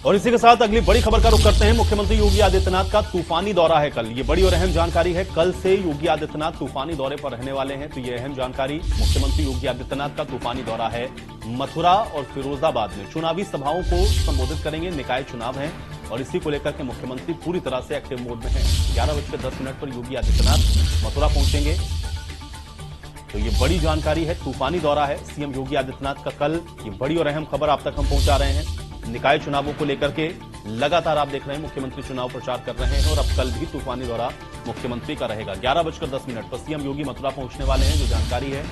और इसी के साथ अगली बड़ी खबर का रुख करते हैं। मुख्यमंत्री योगी आदित्यनाथ का तूफानी दौरा है कल। ये बड़ी और अहम जानकारी है। कल से योगी आदित्यनाथ तूफानी दौरे पर रहने वाले हैं, तो ये अहम जानकारी। मुख्यमंत्री योगी आदित्यनाथ का तूफानी दौरा है। मथुरा और फिरोजाबाद में चुनावी सभाओं को संबोधित करेंगे। निकाय चुनाव है और इसी को लेकर के मुख्यमंत्री पूरी तरह से एक्टिव मोड में है। 11:10 पर योगी आदित्यनाथ मथुरा पहुंचेंगे, तो ये बड़ी जानकारी है। तूफानी दौरा है सीएम योगी आदित्यनाथ का कल। ये बड़ी और अहम खबर आप तक हम पहुंचा रहे हैं। निकाय चुनावों को लेकर के लगातार आप देख रहे हैं मुख्यमंत्री चुनाव प्रचार कर रहे हैं और अब कल भी तूफानी दौरा मुख्यमंत्री का रहेगा। 11:10 पर सीएम योगी मथुरा पहुंचने वाले हैं, जो जानकारी है।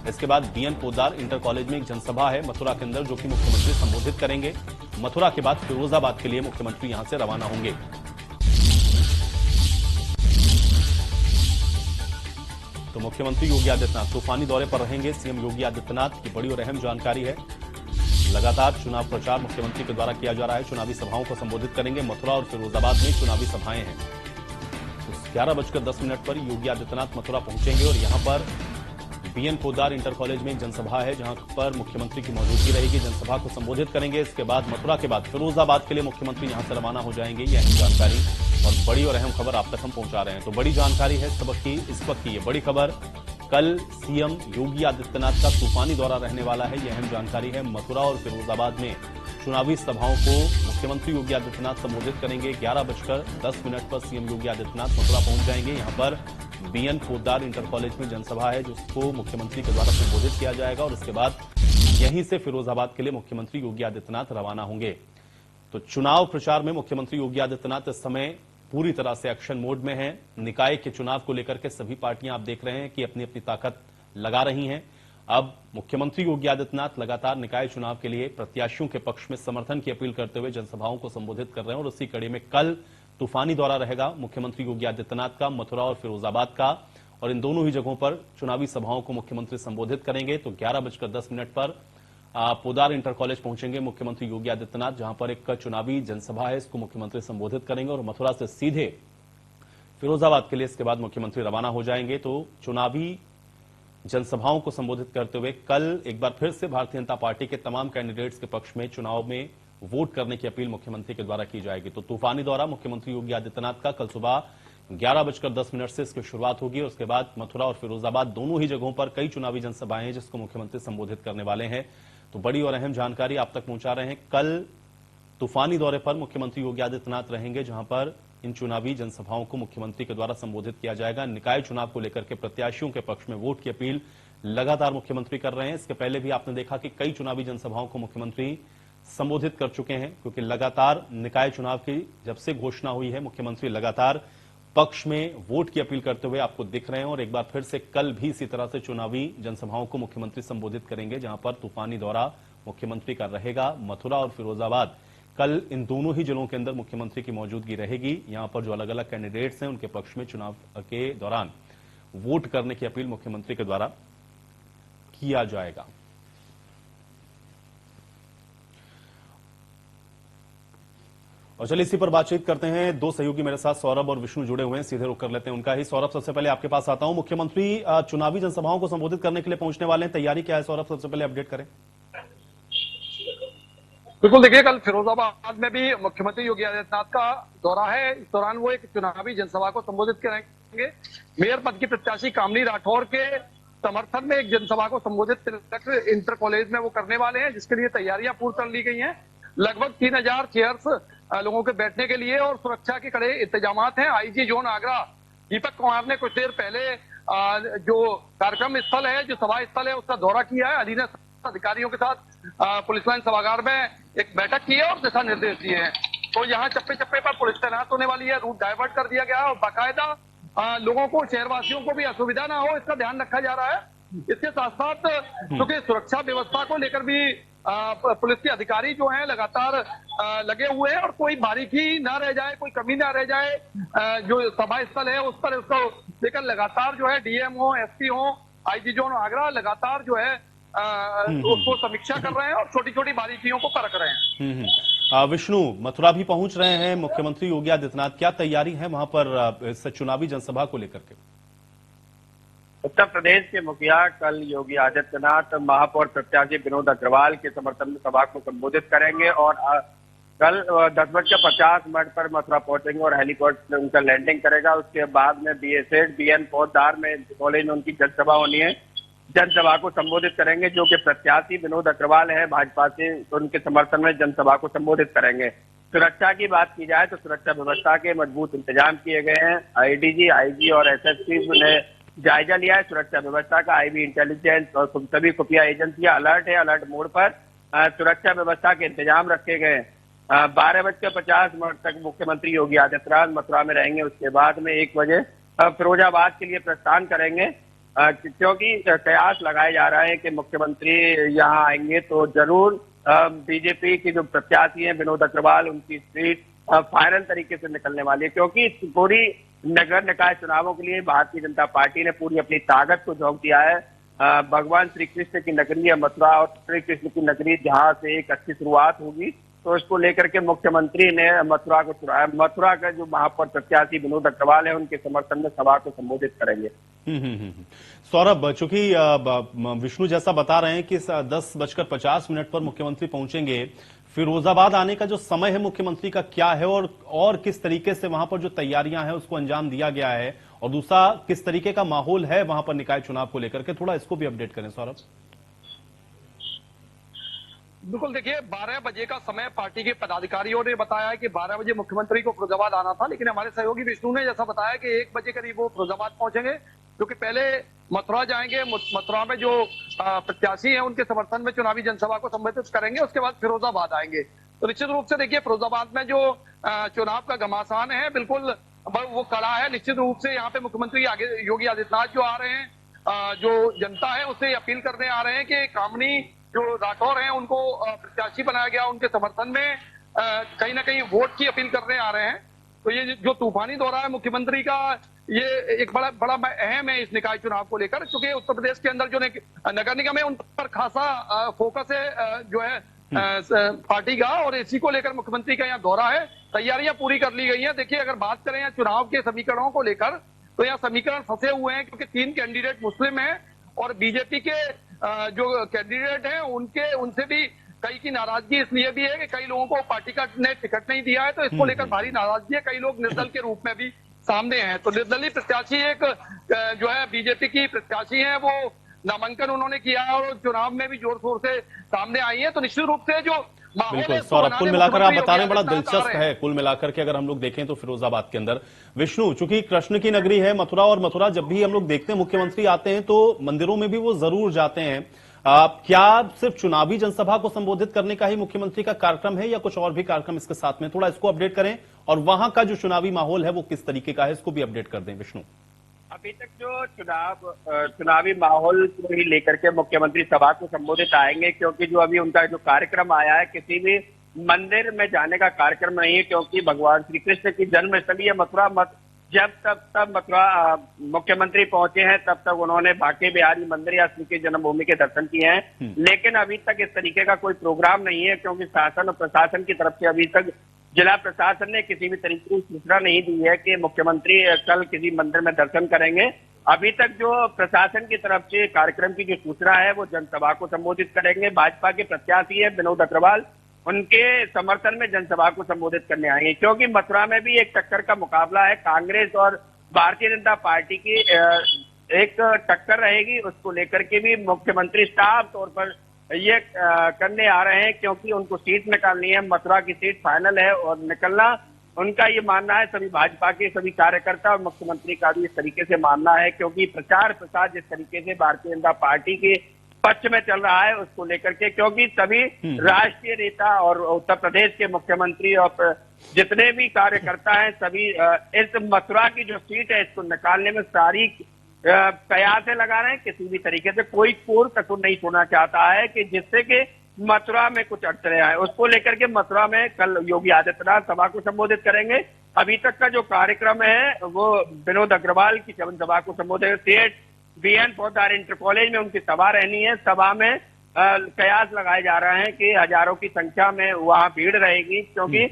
इसके बाद बीएन पोद्दार इंटर कॉलेज में एक जनसभा है मथुरा के अंदर, जो कि मुख्यमंत्री संबोधित करेंगे। मथुरा के बाद फिरोजाबाद के लिए मुख्यमंत्री यहां से रवाना होंगे। तो मुख्यमंत्री योगी आदित्यनाथ तूफानी दौरे पर रहेंगे। सीएम योगी आदित्यनाथ की बड़ी और अहम जानकारी है। लगातार चुनाव प्रचार मुख्यमंत्री के द्वारा किया जा रहा है। चुनावी सभाओं को संबोधित करेंगे। मथुरा और फिरोजाबाद में चुनावी सभाएं हैं। 11:10 पर योगी आदित्यनाथ मथुरा पहुंचेंगे और यहां पर बीएन पोद्दार इंटर कॉलेज में एक जनसभा है, जहां पर मुख्यमंत्री की मौजूदगी रहेगी। जनसभा को संबोधित करेंगे। इसके बाद मथुरा के बाद फिरोजाबाद के लिए मुख्यमंत्री यहां से रवाना हो जाएंगे। यह अहम जानकारी और बड़ी और अहम खबर आप तक हम पहुंचा रहे हैं। तो बड़ी जानकारी है सबक की इस वक्त की ये बड़ी खबर। कल सीएम योगी आदित्यनाथ का तूफानी दौरा रहने वाला है, यह अहम जानकारी है। मथुरा और फिरोजाबाद में चुनावी सभाओं को मुख्यमंत्री योगी आदित्यनाथ संबोधित करेंगे। 11:10 पर सीएम योगी आदित्यनाथ मथुरा पहुंच जाएंगे। यहां पर बीएन पोद्दार इंटर कॉलेज में जनसभा है, जिसको मुख्यमंत्री के द्वारा संबोधित किया जाएगा और उसके बाद यहीं से फिरोजाबाद के लिए मुख्यमंत्री योगी आदित्यनाथ रवाना होंगे। तो चुनाव प्रचार में मुख्यमंत्री योगी आदित्यनाथ इस समय पूरी तरह से एक्शन मोड में हैं। निकाय के चुनाव को लेकर के सभी पार्टियां आप देख रहे हैं कि अपनी अपनी ताकत लगा रही हैं। अब मुख्यमंत्री योगी आदित्यनाथ लगातार निकाय चुनाव के लिए प्रत्याशियों के पक्ष में समर्थन की अपील करते हुए जनसभाओं को संबोधित कर रहे हैं और उसी कड़ी में कल तूफानी दौरा रहेगा मुख्यमंत्री योगी आदित्यनाथ का मथुरा और फिरोजाबाद का, और इन दोनों ही जगहों पर चुनावी सभाओं को मुख्यमंत्री संबोधित करेंगे। तो 11:10 पर पोद्दार इंटर कॉलेज पहुंचेंगे मुख्यमंत्री योगी आदित्यनाथ, जहां पर एक चुनावी जनसभा है, इसको मुख्यमंत्री संबोधित करेंगे और मथुरा से सीधे फिरोजाबाद के लिए इसके बाद मुख्यमंत्री रवाना हो जाएंगे। तो चुनावी जनसभाओं को संबोधित करते हुए कल एक बार फिर से भारतीय जनता पार्टी के तमाम कैंडिडेट्स के पक्ष में चुनाव में वोट करने की अपील मुख्यमंत्री के द्वारा की जाएगी। तो तूफानी दौरा मुख्यमंत्री योगी आदित्यनाथ का कल सुबह 11:10 से इसकी शुरुआत होगी और उसके बाद मथुरा और फिरोजाबाद दोनों ही जगहों पर कई चुनावी जनसभाएं हैं, जिसको मुख्यमंत्री संबोधित करने वाले हैं। तो बड़ी और अहम जानकारी आप तक पहुंचा रहे हैं। कल तूफानी दौरे पर मुख्यमंत्री योगी आदित्यनाथ रहेंगे, जहां पर इन चुनावी जनसभाओं को मुख्यमंत्री के द्वारा संबोधित किया जाएगा। निकाय चुनाव को लेकर के प्रत्याशियों के पक्ष में वोट की अपील लगातार मुख्यमंत्री कर रहे हैं। इसके पहले भी आपने देखा कि कई चुनावी जनसभाओं को मुख्यमंत्री संबोधित कर चुके हैं, क्योंकि लगातार निकाय चुनाव की जब से घोषणा हुई है, मुख्यमंत्री लगातार पक्ष में वोट की अपील करते हुए आपको दिख रहे हैं। और एक बार फिर से कल भी इसी तरह से चुनावी जनसभाओं को मुख्यमंत्री संबोधित करेंगे, जहां पर तूफानी दौरा मुख्यमंत्री का रहेगा। मथुरा और फिरोजाबाद कल इन दोनों ही जिलों के अंदर मुख्यमंत्री की मौजूदगी रहेगी। यहां पर जो अलग अलग कैंडिडेट्स हैं, उनके पक्ष में चुनाव के दौरान वोट करने की अपील मुख्यमंत्री के द्वारा किया जाएगा। और चलिए इसी पर बातचीत करते हैं। दो सहयोगी मेरे साथ सौरभ और विष्णु जुड़े हुए हैं, सीधे रुख कर लेते हैं उनका ही। सौरभ, सबसे पहले आपके पास आता हूं। मुख्यमंत्री चुनावी जनसभाओं को संबोधित करने के लिए पहुंचने वाले हैं, तैयारी क्या है सौरभ? सबसे पहले अपडेट करें। बिल्कुल, देखिए कल फिरोजाबाद में भी मुख्यमंत्री योगी आदित्यनाथ का दौरा है। इस दौरान वो एक चुनावी जनसभा को संबोधित करेंगे। मेयर पद की प्रत्याशी कामनी राठौर के समर्थन में एक जनसभा को संबोधित इंटर कॉलेज में वो करने वाले हैं, जिसके लिए तैयारियां पूरी कर ली गई हैं। लगभग 3000 चेयर्स लोगों के बैठने के लिए और सुरक्षा के कड़े इंतजाम हैं। आईजी जोन आगरा दीपक कुमार ने कुछ देर पहले जो कार्यक्रम स्थल है, जो सभा स्थल है, उसका दौरा किया है। अधीनस्थ अधिकारियों के साथ पुलिस लाइन सभागार में एक बैठक की है और दिशा निर्देश दिए हैं। तो यहाँ चप्पे चप्पे पर पुलिस तैनात होने वाली है, रूट डाइवर्ट कर दिया गया है और बाकायदा लोगों को, शहरवासियों को भी असुविधा ना हो, इसका ध्यान रखा जा रहा है। इसके साथ साथ क्योंकि सुरक्षा व्यवस्था को लेकर भी पुलिस के अधिकारी जो हैं लगातार लगे हुए हैं और कोई बारीकी ना रह जाए, कोई कमी ना रह जाए। जो सभा स्थल है उस पर उसको लेकर लगातार जो है डीएम हो, एसपी हो, आईजी जोन आगरा लगातार जो है उसको समीक्षा कर रहे हैं और छोटी छोटी बारीकियों को परख रहे हैं। विष्णु, मथुरा भी पहुंच रहे हैं मुख्यमंत्री योगी आदित्यनाथ, क्या तैयारी है वहां पर इस चुनावी जनसभा को लेकर के? उत्तर प्रदेश के मुखिया कल योगी आदित्यनाथ महापौर प्रत्याशी विनोद अग्रवाल के समर्थन में सभा को संबोधित करेंगे और कल 10:50 पर मथुरा पहुंचेंगे और हेलीपोर्ट में उनका लैंडिंग करेगा। उसके बाद में बीएसएड बीएन पोद्दार में कॉलेज में उनकी जनसभा होनी है। जनसभा को संबोधित करेंगे, जो कि प्रत्याशी विनोद अग्रवाल है भाजपा से, तो उनके समर्थन में जनसभा को संबोधित करेंगे। सुरक्षा की बात की जाए तो सुरक्षा व्यवस्था के मजबूत इंतजाम किए गए हैं। आईडीजी, आईजी और एसएसपी ने जायजा लिया है सुरक्षा व्यवस्था का। आईबी इंटेलिजेंस और सभी खुफिया एजेंसियां अलर्ट है। अलर्ट मोड पर सुरक्षा व्यवस्था के इंतजाम रखे गए हैं। 12:50 तक मुख्यमंत्री योगी आदित्यनाथ मथुरा में रहेंगे। उसके बाद में 1 बजे फिरोजाबाद के लिए प्रस्थान करेंगे, क्योंकि कयास लगाए जा रहे हैं कि मुख्यमंत्री यहाँ आएंगे तो जरूर बीजेपी की जो प्रत्याशी हैं विनोद अग्रवाल, उनकी सीट फाइनल तरीके से निकलने वाली है, क्योंकि पूरी नगर निकाय चुनावों के लिए भारतीय जनता पार्टी ने पूरी अपनी ताकत को झोंक दिया है। भगवान श्री कृष्ण की नगरी है मथुरा, और श्री कृष्ण की नगरी जहां से एक अच्छी शुरुआत होगी, तो इसको लेकर के मुख्यमंत्री ने मथुरा को चुनाया। मथुरा का जो महापौर प्रत्याशी विनोद अग्रवाल है, उनके समर्थन में सभा को संबोधित करेंगे। सौरभ, चूंकि विष्णु जैसा बता रहे हैं कि 10:50 पर मुख्यमंत्री पहुंचेंगे, फिरोजाबाद आने का जो समय है मुख्यमंत्री का क्या है, और किस तरीके से वहां पर जो तैयारियां हैं उसको अंजाम दिया गया है, और दूसरा किस तरीके का माहौल है वहां पर निकाय चुनाव को लेकर के, थोड़ा इसको भी अपडेट करें सौरभ। बिल्कुल, देखिए 12 बजे का समय पार्टी के पदाधिकारियों ने बताया है कि 12 बजे मुख्यमंत्री को फिरोजाबाद आना था, लेकिन हमारे सहयोगी विष्णु ने जैसा बताया कि 1 बजे करीब वो फिरोजाबाद पहुंचेंगे, क्योंकि पहले मथुरा जाएंगे। मथुरा में जो प्रत्याशी हैं उनके समर्थन में चुनावी जनसभा को संबोधित करेंगे, उसके बाद फिरोजाबाद आएंगे। तो निश्चित रूप से देखिए फिरोजाबाद में जो चुनाव का घमासान है बिल्कुल वो कड़ा है। निश्चित रूप से यहाँ पे मुख्यमंत्री योगी आदित्यनाथ जो आ रहे हैं, जो जनता है उससे अपील करने आ रहे हैं कि कामनी जो राठौर हैं उनको प्रत्याशी बनाया गया, उनके समर्थन में कहीं ना कहीं वोट की अपील करने आ रहे हैं। तो ये जो तूफानी दौरा है मुख्यमंत्री का, ये एक बड़ा अहम है इस निकाय चुनाव को लेकर, क्योंकि उत्तर प्रदेश के अंदर जो नगर निगम है उन पर खासा फोकस है जो है पार्टी का, और इसी को लेकर मुख्यमंत्री का यहाँ दौरा है। तैयारियां पूरी कर ली गई हैं। देखिए अगर बात करें यहाँ चुनाव के समीकरणों को लेकर, तो यहाँ समीकरण फंसे हुए हैं, क्योंकि 3 कैंडिडेट मुस्लिम हैं, और बीजेपी के जो कैंडिडेट हैं उनसे भी कई की नाराजगी इसलिए भी है कि कई लोगों को पार्टी का ने टिकट नहीं दिया है, तो इसको लेकर भारी नाराजगी है। कई लोग निर्दल के रूप में भी सामने हैं। तो निर्दलीय प्रत्याशी एक जो है बीजेपी की प्रत्याशी है, वो नामांकन उन्होंने किया है और चुनाव में भी जोर शोर से सामने आई है। तो निश्चित रूप से जो बिल्कुल सौरभ, कुल मिलाकर आप बता रहे हैं बड़ा दिलचस्प है। कुल मिलाकर के अगर हम लोग देखें तो फिरोजाबाद के अंदर विष्णु, चूंकि कृष्ण की नगरी है मथुरा, और मथुरा जब भी हम लोग देखते हैं मुख्यमंत्री आते हैं तो मंदिरों में भी वो जरूर जाते हैं। क्या सिर्फ चुनावी जनसभा को संबोधित करने का ही मुख्यमंत्री का कार्यक्रम है, या कुछ और भी कार्यक्रम इसके साथ में, थोड़ा इसको अपडेट करें, और वहां का जो चुनावी माहौल है वो किस तरीके का है इसको भी अपडेट कर दें विष्णु। अभी तक जो चुनावी माहौल को ही लेकर के मुख्यमंत्री सभा को संबोधित आएंगे, क्योंकि जो अभी उनका जो कार्यक्रम आया है किसी भी मंदिर में जाने का कार्यक्रम नहीं है, क्योंकि भगवान श्री कृष्ण की जन्मस्थली है मथुरा। जब तब मथुरा मुख्यमंत्री पहुंचे हैं तब तक उन्होंने बांके बिहारी मंदिर या श्री की जन्मभूमि के दर्शन किए हैं, लेकिन अभी तक इस तरीके का कोई प्रोग्राम नहीं है, क्योंकि शासन और प्रशासन की तरफ से अभी तक जिला प्रशासन ने किसी भी तरीके की सूचना नहीं दी है कि मुख्यमंत्री कल किसी मंदिर में दर्शन करेंगे। अभी तक जो प्रशासन की तरफ से कार्यक्रम की जो सूचना है वो जनसभा को संबोधित करेंगे। भाजपा के प्रत्याशी है विनोद अग्रवाल, उनके समर्थन में जनसभा को संबोधित करने आएंगे, क्योंकि मथुरा में भी एक टक्कर का मुकाबला है। कांग्रेस और भारतीय जनता पार्टी की एक टक्कर रहेगी, उसको लेकर के भी मुख्यमंत्री साफ तौर पर ये करने आ रहे हैं, क्योंकि उनको सीट निकालनी है। मथुरा की सीट फाइनल है और निकलना उनका ये मानना है। सभी भाजपा के सभी कार्यकर्ता और मुख्यमंत्री का भी इस तरीके से मानना है, क्योंकि प्रचार प्रसार जिस तरीके से भारतीय जनता पार्टी के पक्ष में चल रहा है उसको लेकर के, क्योंकि सभी राष्ट्रीय नेता और उत्तर प्रदेश के मुख्यमंत्री और जितने भी कार्यकर्ता हैं सभी इस मथुरा की जो सीट है इसको निकालने में सारी कयासें लगा रहे हैं। किसी भी तरीके से कोई कोर कसुर नहीं छोड़ना चाहता है कि जिससे कि मथुरा में कुछ अड़चने आए। उसको लेकर के मथुरा में कल योगी आदित्यनाथ सभा को संबोधित करेंगे। अभी तक का जो कार्यक्रम है वो विनोद अग्रवाल की सभा को संबोधित, सीएट बीएन पोद्दार इंटर कॉलेज में उनकी सभा रहनी है। सभा में कयास लगाए जा रहे हैं कि हजारों की संख्या में वहां भीड़ रहेगी, क्योंकि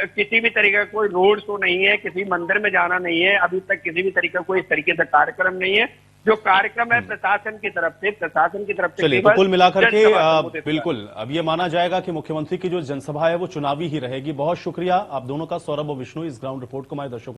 किसी भी तरीके का कोई रोड शो नहीं है, किसी मंदिर में जाना नहीं है, अभी तक किसी भी तरीके का कोई इस तरीके से कार्यक्रम नहीं है। जो कार्यक्रम है प्रशासन की तरफ से चलिए, तो केवल कुल मिलाकर के जनसभा संबोधित बिल्कुल अब ये माना जाएगा कि मुख्यमंत्री की जो जनसभा है वो चुनावी ही रहेगी। बहुत शुक्रिया आप दोनों का, सौरभ और विष्णु, इस ग्राउंड रिपोर्ट को हमारे दर्शकों